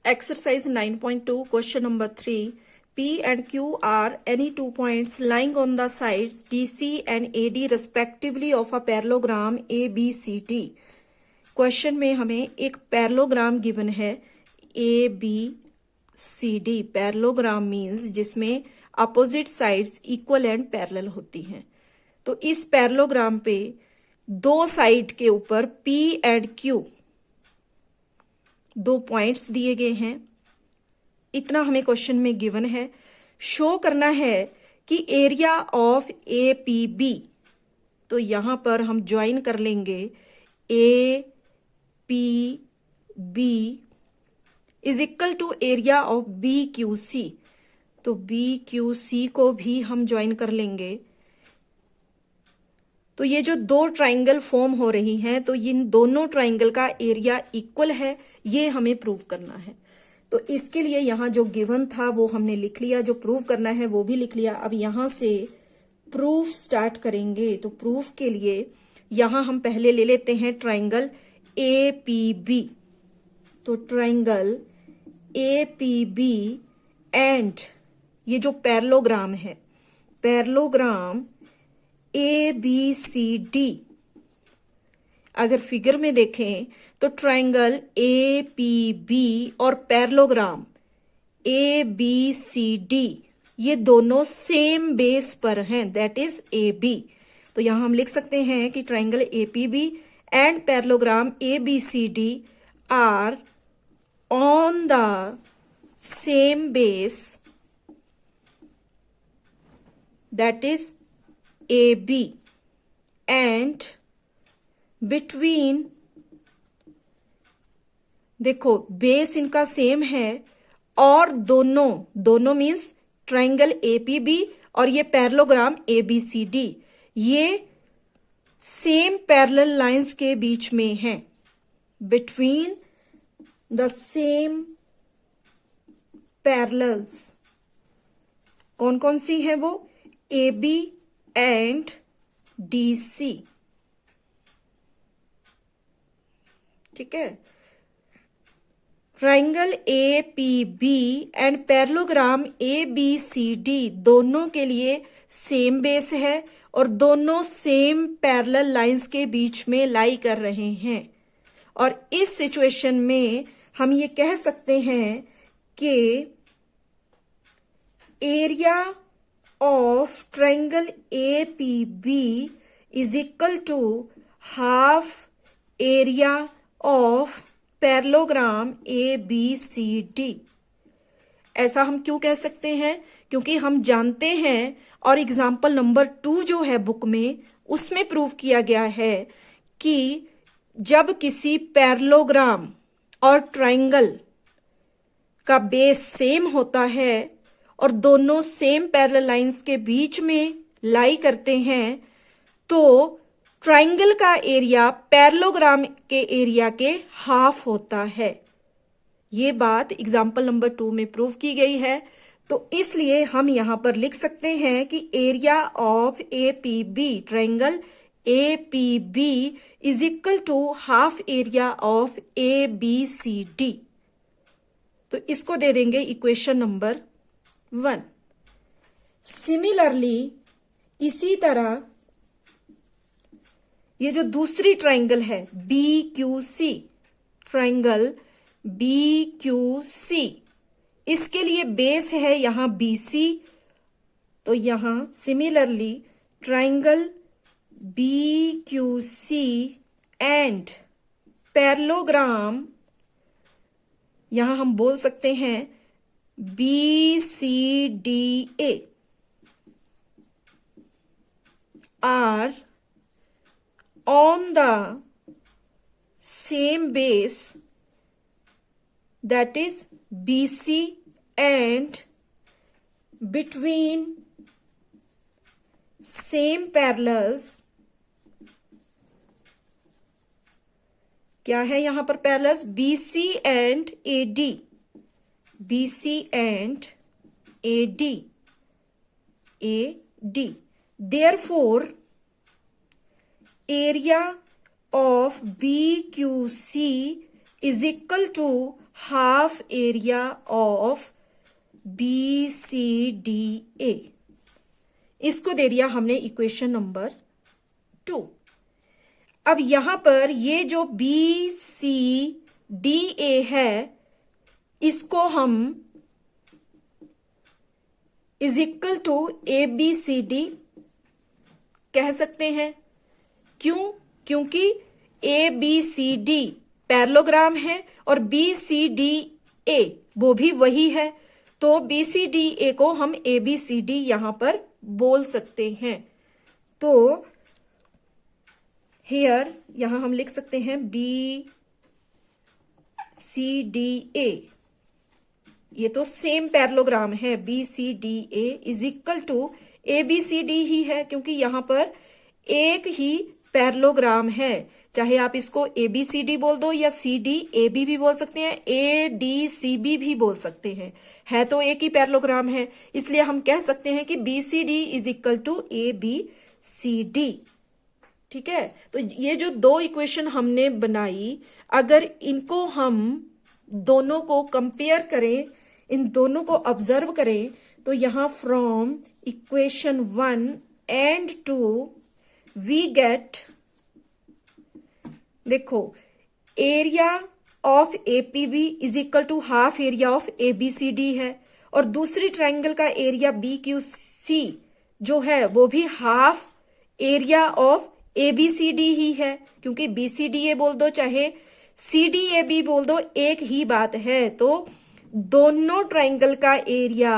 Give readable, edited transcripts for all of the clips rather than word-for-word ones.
Exercise 9.2, question number 3. P and Q are any 2 points lying on the sides DC and AD respectively of a parallelogram ABCD. Question में हमें एक parallelogram given है ABCD. Parallelogram means जिसमें opposite sides equal and parallel होती हैं. तो इस parallelogram पे दो साइड के ऊपर P एंड Q दो पॉइंट्स दिए गए हैं. इतना हमें क्वेश्चन में गिवन है. शो करना है कि एरिया ऑफ APB. तो यहां पर हम ज्वाइन कर लेंगे APB is equal to area of BQC. तो BQC को भी हम ज्वाइन कर लेंगे. तो ये जो दो ट्राइंगल फॉर्म हो रही हैं, तो इन दोनों ट्राइंगल का एरिया इक्वल है, ये हमें प्रूव करना है. तो इसके लिए यहाँ जो गिवन था वो हमने लिख लिया, जो प्रूव करना है वो भी लिख लिया. अब यहाँ से प्रूफ स्टार्ट करेंगे. तो प्रूफ के लिए यहाँ हम पहले ले लेते हैं ट्राइंगल APB. तो ट्राइंगल APB एंड ये जो पैरेललोग्राम है, पैरेललोग्राम ABCD. अगर फिगर में देखें तो ट्राइंगल APB और पैरेललोग्राम ABCD ये दोनों सेम बेस पर हैं, दैट इज AB. तो यहां हम लिख सकते हैं कि triangle APB and parallelogram ABCD are on the same base, that is AB, and between, देखो बेस इनका सेम है और दोनों मीन्स ट्राइंगल APB और ये पैरेललोग्राम ABCD ये सेम पैरेलल लाइंस के बीच में हैं. बिटवीन द सेम पैरेलल्स कौन कौन सी है वो? AB and DC. ठीक है. Triangle APB and parallelogram ABCD दोनों के लिए सेम बेस है और दोनों सेम पैरेलल लाइंस के बीच में लाई कर रहे हैं. और इस सिचुएशन में हम ये कह सकते हैं कि area of triangle APB is equal to half area of parallelogram ABCD. ऐसा हम क्यों कह सकते हैं? क्योंकि हम जानते हैं और एग्जाम्पल नंबर 2 जो है बुक में उसमें प्रूव किया गया है कि जब किसी पैरेललोग्राम और ट्राइंगल का बेस सेम होता है और दोनों सेम पैरेलल लाइंस के बीच में लाई करते हैं तो ट्राइंगल का एरिया पैरेललोग्राम के एरिया के हाफ होता है. ये बात एग्जाम्पल नंबर 2 में प्रूव की गई है. तो इसलिए हम यहां पर लिख सकते हैं कि area of APB, triangle APB is equal to half area of ABCD. तो इसको दे देंगे इक्वेशन नंबर 1. सिमिलरली इसी तरह ये जो दूसरी ट्राइंगल है BQC, ट्राइंगल BQC, इसके लिए बेस है यहां BC. तो यहां similarly triangle BQC and parallelogram यहां हम बोल सकते हैं BCDA are on the same base, that is BC, and between same parallels. क्या है यहां पर parallels? BC and AD, BC and AD. Therefore, area of BQC is equal to half area of BCDA। इसको दे दिया हमने equation number 2। अब यहां पर ये जो BCDA है इसको हम इज इक्वल टू ABCD कह सकते हैं। क्यों? क्योंकि ABCD पैरेललोग्राम है और BCDA वो भी वही है, तो BCDA को हम ABCD यहां पर बोल सकते हैं। तो हियर यहां हम लिख सकते हैं BCDA, ये तो सेम पैरेललोग्राम है। BCDA is equal to ABCD ही है, क्योंकि यहां पर एक ही पैरेललोग्राम है। चाहे आप इसको ABCD बोल दो या CDAB भी बोल सकते हैं, ADCB भी बोल सकते हैं, है तो एक ही पैरेललोग्राम है। इसलिए हम कह सकते हैं कि BCD is equal to ABCD। ठीक है, तो ये जो दो इक्वेशन हमने बनाई, अगर इनको हम दोनों को कंपेयर करें, इन दोनों को ऑब्जर्व करें, तो यहां from equation 1 and 2 we get, देखो, area of APB is equal to half area of ABCD है, और दूसरी ट्राइंगल का एरिया BQC जो है वो भी हाफ एरिया ऑफ ABCD ही है, क्योंकि BCDA बोल दो चाहे CDAB बोल दो एक ही बात है। तो दोनों ट्राइंगल का एरिया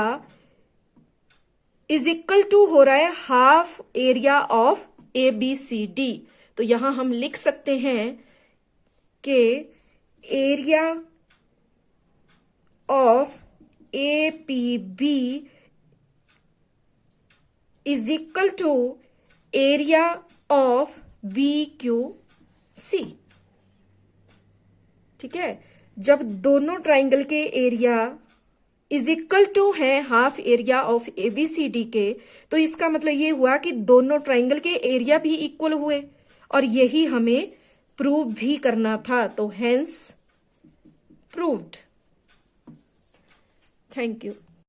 इज इक्वल टू हो रहा है हाफ एरिया ऑफ ABCD। तो यहां हम लिख सकते हैं कि area of APB is equal to area of BQC। ठीक है, जब दोनों ट्राइंगल के एरिया इज इक्वल टू है हाफ एरिया ऑफ ABCD के, तो इसका मतलब ये हुआ कि दोनों ट्राइंगल के एरिया भी इक्वल हुए, और यही हमें प्रूव भी करना था। तो हेंस प्रूव्ड। Thank you.